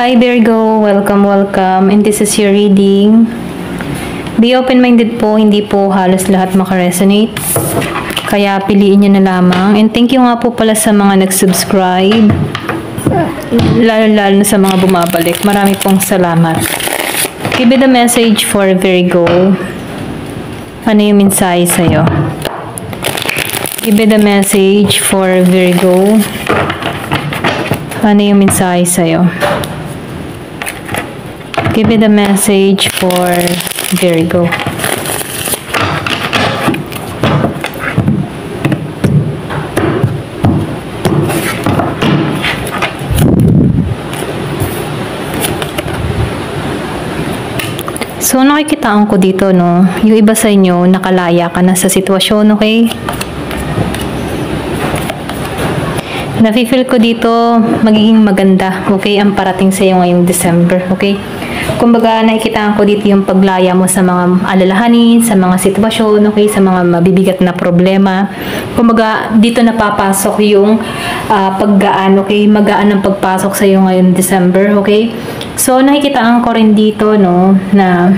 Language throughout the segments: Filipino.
Hi Virgo, welcome, welcome. And this is your reading. Be open-minded po, hindi po halos lahat makaresonate. Kaya piliin nyo na lamang. And thank you nga po pala sa mga nag-subscribe. Lalo na sa mga bumabalik. Marami pong salamat. Give me the message for Virgo. Ano yung mensahe sa'yo? Give me the message for Virgo. Ano yung mensahe sa'yo? Give me the message for Virgo. So, nakikitaan ko dito, no? Yung iba sa inyo, nakalaya ka na sa sitwasyon, okay? Nafe-feel ko dito, magiging maganda, okay? Ang parating sa iyo ngayong December, okay? Kumbaga, nakikitaan ko dito yung paglaya mo sa mga alalahanin, sa mga sitwasyon, okay? Sa mga mabibigat na problema. Kumbaga, dito napapasok yung paggaan, okay? Magaan ang pagpasok sa iyo ngayong December, okay? So, nakikitaan ko rin dito, no, na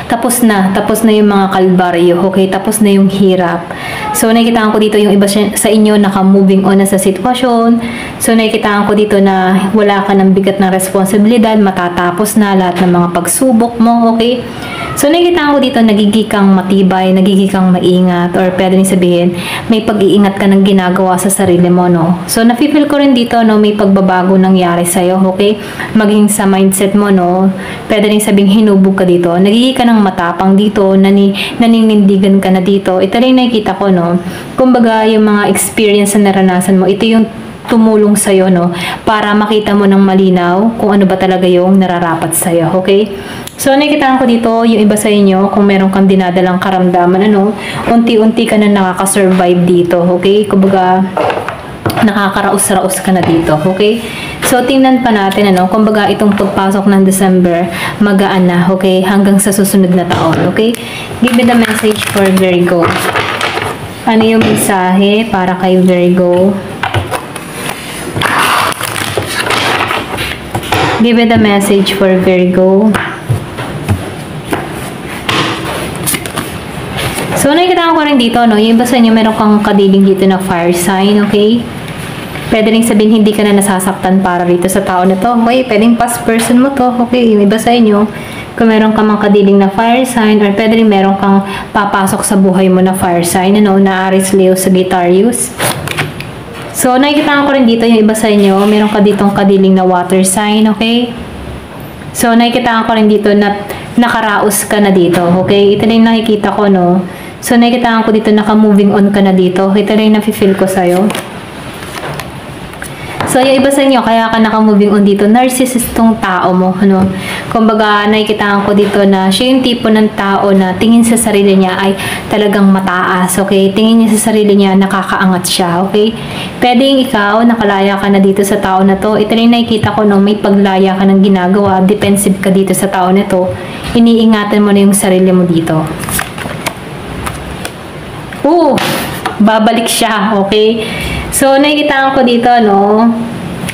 tapos na yung mga kalbaryo, okay? Tapos na yung hirap. So, nakikitaan ko dito yung iba sa inyo naka-moving on na sa sitwasyon. So, nakikitaan ko dito na wala ka ng bigat ng responsibilidad, matatapos na lahat ng mga pagsubok mo, okay? So, nakikitaan ko dito nagiging kang matibay, nagiging kang maingat, or pwede rin sabihin, may pag-iingat ka ng ginagawa sa sarili mo, no? So, nafe-feel ko rin dito, no, may pagbabago nangyari sa'yo, okay? Maging sa mindset mo, no? Pwede rin sabihin, hinubog ka dito. Nagiging ka ng matapang dito, naninindigan ka na dito. Ito rin nakikita ko, no? Kumbaga, yung mga experience na naranasan mo, ito yung tumulong sa'yo, no? Para makita mo ng malinaw kung ano ba talaga yung nararapat sa'yo, okay? So, nakikitaan ko dito, yung iba sa inyo, kung meron kang dinadalang karamdaman, ano, unti-unti ka na nakaka-survive dito, okay? Kumbaga, nakakaraos-raos ka na dito, okay? So, tingnan pa natin, ano, kumbaga, itong pagpasok ng December, magaan na, okay? Hanggang sa susunod na taon, okay? Give me the message for Virgo. Ano yung mensahe para kay Virgo? Give me the message for Virgo. So, nakikita ko rin dito, no? Yung iba sa inyo, meron kang kadiling dito na fire sign, okay? Pwede rin sabihin, hindi ka na nasasaktan para rito sa tao na to. Okay, pwedeng past person mo to, okay? Yung iba sa inyo, kung meron ka mang kadiling na fire sign, or pwede rin meron kang papasok sa buhay mo na fire sign, ano? Na Aries, Leo, Sagittarius. So, nakikita ko rin dito, yung iba sa inyo, meron ka ditong kadiling na water sign, okay? So, nakikita ko rin dito na nakaraos ka na dito, okay? Ito na yung nakikita ko, no? So, nakikita ko dito, naka-moving on ka na dito. Ito na yung nafe-feel ko sa'yo. So, yung iba sa inyo, kaya ka naka-moving on dito, narcissist tong tao mo, ano? Kumbaga, nakikita ko dito na siya yung tipo ng tao na tingin sa sarili niya ay talagang mataas, okay? Tingin niya sa sarili niya, nakakaangat siya, okay? Pwedeng ikaw, nakalaya ka na dito sa tao na to. Ito rin nakikita ko, no, may paglaya ka ng ginagawa, defensive ka dito sa tao na to. Iniingatan mo na yung sarili mo dito. Babalik siya, okay? So, nakikita ko dito, no,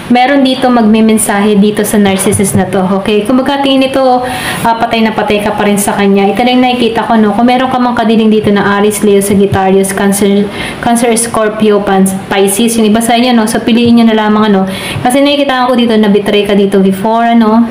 meron dito magme-mensahe dito sa narcissist na to, okay? Kung magkatingin nito, patay na patay ka pa rin sa kanya. Ito lang nakikita ko, no, kung meron ka mang kadiling dito na Aries, Leo, Sagittarius, Cancer, Scorpio, Pisces, yung iba sa inyo, no, so piliin nyo na lamang, ano, kasi nakikita ko dito, na-betray ka dito before, ano,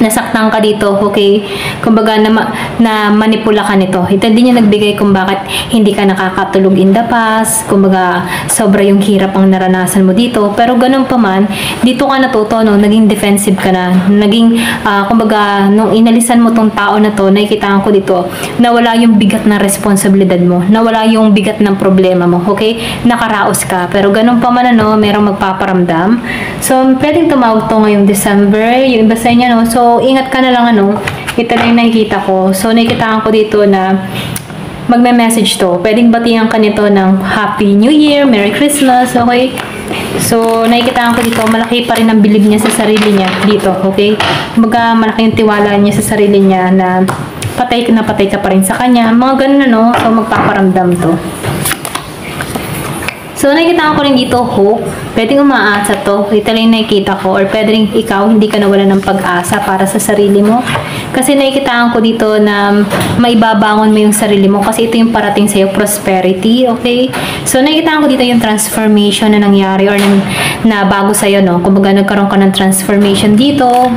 nasaktan ka dito, okay? Kumbaga, na manipula ka nito. Ito din yung nagbigay kung bakit hindi ka nakakatulog in the past. Kumbaga, sobra yung hirap ang naranasan mo dito. Pero ganun pa man, dito ka natuto, no? Naging defensive ka na. Naging, kumbaga, nung inalisan mo tong tao na to, nakikita ko dito, nawala yung bigat ng responsibilidad mo. Nawala yung bigat ng problema mo, okay? Nakaraos ka. Pero ganun pa man, ano, merong magpaparamdam. So, pwedeng tumawag to ngayong December. Yung iba sa inyo, no? So, ingat ka na lang, ano, ito na yung nakikita ko. So, nakikita ko dito na magme-message to. Pwedeng batihan ka nito ng Happy New Year, Merry Christmas, okay? So, nakikita ko dito, malaki pa rin ang bilib niya sa sarili niya dito, okay? Kumbaga, malaki yung tiwala niya sa sarili niya na patay ka pa rin sa kanya. Mga ganun, ano, so magpaparamdam to. So, nakikita ko rin dito, hope. Pwedeng umaasa to. Ito lang yung nakikita ko. Or pwede rin ikaw, hindi ka nawala ng pag-asa para sa sarili mo. Kasi nakikita ko dito na maibabangon mo yung sarili mo. Kasi ito yung parating sa'yo, prosperity. Okay? So, nakikita ko dito yung transformation na nangyari or na bago sa'yo, no? Kung baga nagkaroon ka ng transformation dito.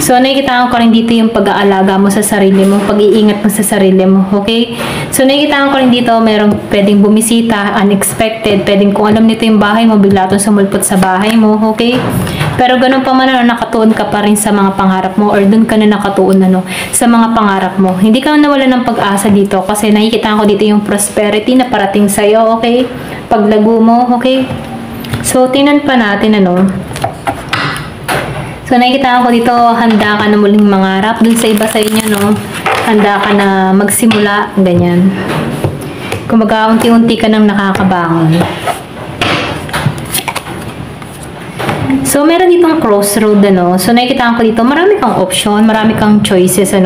So, nakikita ko rin dito yung pag-aalaga mo sa sarili mo, pag-iingat mo sa sarili mo, okay? So, nakikita ko rin dito, merong pwedeng bumisita, unexpected, pwedeng kung alam nito yung bahay mo, bigla itong sumulpot sa bahay mo, okay? Pero ganun pa man, nakatuon ka pa rin sa mga pangarap mo or dun ka na nakatuon, sa mga pangarap mo. Hindi ka nawala ng pag-asa dito kasi nakikita ko dito yung prosperity na parating sa'yo, okay? Paglago mo, okay? So, tingnan pa natin, So, nakikita ko dito, handa ka na muling mangarap. Dun sa iba sa inyo, handa ka na magsimula, ganyan. Kumbaga, unti-unti ka nang nakakabangon. So, meron ditong crossroad, So, nakikita ko dito, marami kang option, marami kang choices,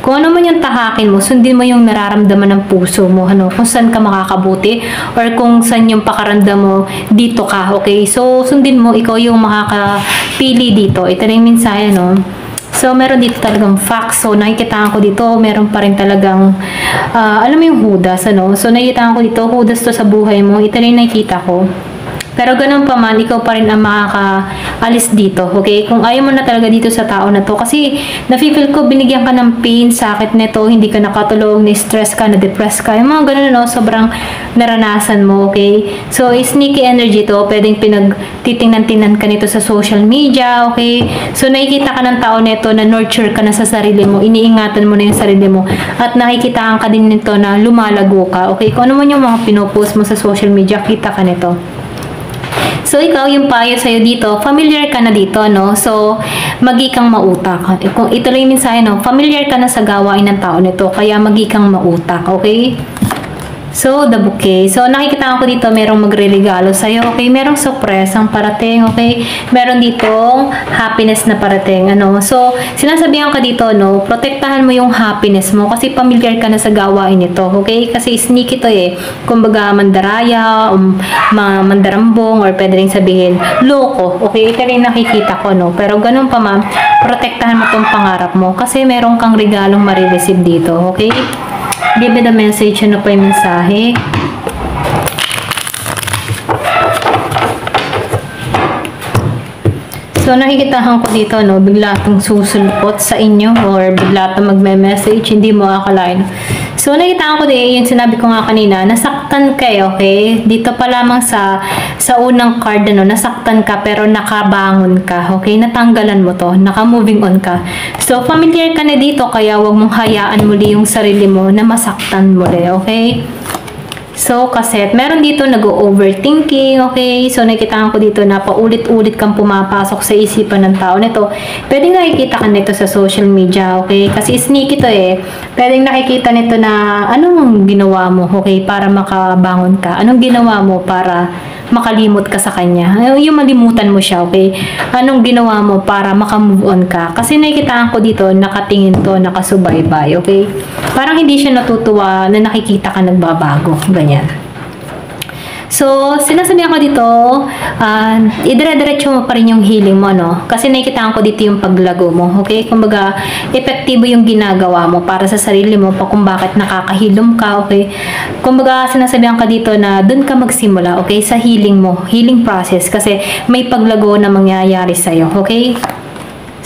Kung ano man yung tahakin mo, sundin mo yung nararamdaman ng puso mo, Kung saan ka makakabuti, or kung saan yung pakaramdam mo, dito ka, okay? So, sundin mo, ikaw yung makakapili dito. Ito na yung mensahe, So, meron dito talagang facts. So, nakikita ko dito, meron pa rin talagang, alam mo yung hudas, So, nakikita ko dito, hudas to sa buhay mo. Ito na yung nakikita ko. Pero ganun pa man, ikaw pa rin ang makakaalis dito, okay? Kung ayaw mo na talaga dito sa tao na to, kasi nafe-feel ko, binigyan ka ng pain, sakit nito, hindi ka nakatulog, na-stress ka, na-depress ka, yung mga ganun, sobrang naranasan mo, okay? So, sneaky energy to, pwedeng pinagtitingnan-tingnan ka nito sa social media, okay? So, nakikita ka ng tao nito na nurture ka na sa sarili mo, iniingatan mo na yung sarili mo, at nakikita ka din nito na lumalago ka, okay? Kung ano man yung mga pinopost mo sa social media, kita ka nito. So, ikaw, yung payo sa'yo dito, familiar ka na dito, So, magikang mautak. Kung ito lang yung mensahe, familiar ka na sa gawain ng tao nito, kaya magikang mautak, okay? So, the bouquet. So, nakikita ko dito, merong magre-regalo sa'yo, okay? Merong surpresang parating, okay? Meron ditong happiness na parating, So, sinasabihan ka dito, protektahan mo yung happiness mo kasi familiar ka na sa gawain nito, okay? Kasi sneaky to Kumbaga, mandaraya, mandarambong, or pwede rin sabihin, loko, okay? Ito rin nakikita ko, Pero ganun pa man, protektahan mo tong pangarap mo kasi meron kang regalong marireceive dito, okay? Give me the message, ano pa yung mensahe? So, nakikitahan ko dito, bigla itong susulpot sa inyo or bigla itong magme-message, hindi mo akalain. So, nakikita ko din, yung sinabi ko nga kanina, nasaktan kayo, okay? Dito pa lamang sa unang card, nasaktan ka pero nakabangon ka, okay? Natanggalan mo to, naka-moving on ka. So, familiar ka na dito, kaya wag mong hayaan muli yung sarili mo na masaktan muli, okay? So, kasi meron dito nag-overthinking, okay? So, nakikita ko dito na paulit-ulit kang pumapasok sa isipan ng tao nito. Pwedeng nakikita ka nito sa social media, okay? Kasi sneaky to Pwedeng nakikita nito na anong ginawa mo, okay? Para makabangon ka. Anong ginawa mo para makalimot ka sa kanya? Yung malimutan mo siya, okay? Anong ginawa mo para makamove on ka? Kasi nakikita ko dito, nakatingin to, nakasubaybay, okay? Parang hindi siya natutuwa na nakikita ka nagbabago. Ganyan. So, sinasabihan ko dito, idire-diretso mo pa rin yung healing mo, Kasi nakikita ko dito yung paglago mo, okay? Kumbaga, epektibo yung ginagawa mo para sa sarili mo, kung bakit nakakahilom ka, okay? Kumbaga, sinasabihan ka dito na dun ka magsimula, okay? Sa healing mo, healing process, kasi may paglago na mangyayari sa'yo, okay?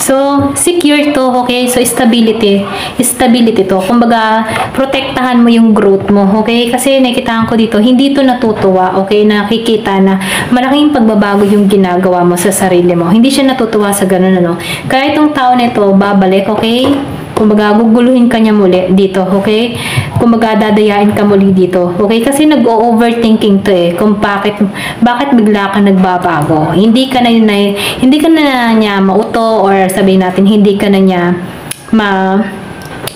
So, secure to, okay? So, stability. Stability to. Kumbaga, protektahan mo yung growth mo, okay? Kasi nakikita ko dito, hindi to natutuwa, okay? Nakikita na malaking pagbabago yung ginagawa mo sa sarili mo. Hindi siya natutuwa sa ganun, Kaya itong tao nito, babalik, okay? Kumbaga, guguluhin ka niya muli dito, okay? Kumbaga, dadayain ka muli dito, okay? Kasi nag-overthinking to kung bakit bigla ka nagbabago. Hindi ka na niya mauto or sabihin natin, hindi ka na niya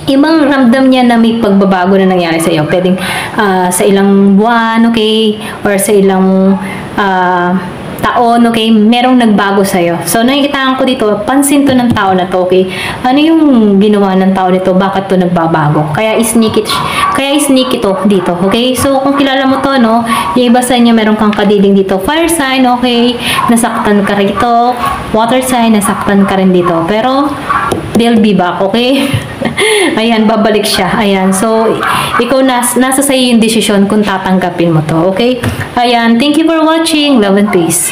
ibang ramdam niya na may pagbabago na nangyari sa iyo. Pwedeng sa ilang buwan, okay? Or sa ilang taon, okay, merong nagbago sa'yo. So, nakikita ko dito, pansin to ng tao na to, okay? Ano yung ginawa ng tao nito? Bakit to nagbabago? Kaya sneaky to dito, okay? So, kung kilala mo to, no, yung iba sa inyo, meron kang kadiling dito. Fire sign, okay? Nasaktan ka rito. Water sign, nasaktan ka rin dito. Pero, they'll be back, okay? Ayan, babalik siya. Ayan, so, ikaw nasa sa'yo yung desisyon kung tatanggapin mo to, okay? Ayan, thank you for watching. Love and peace.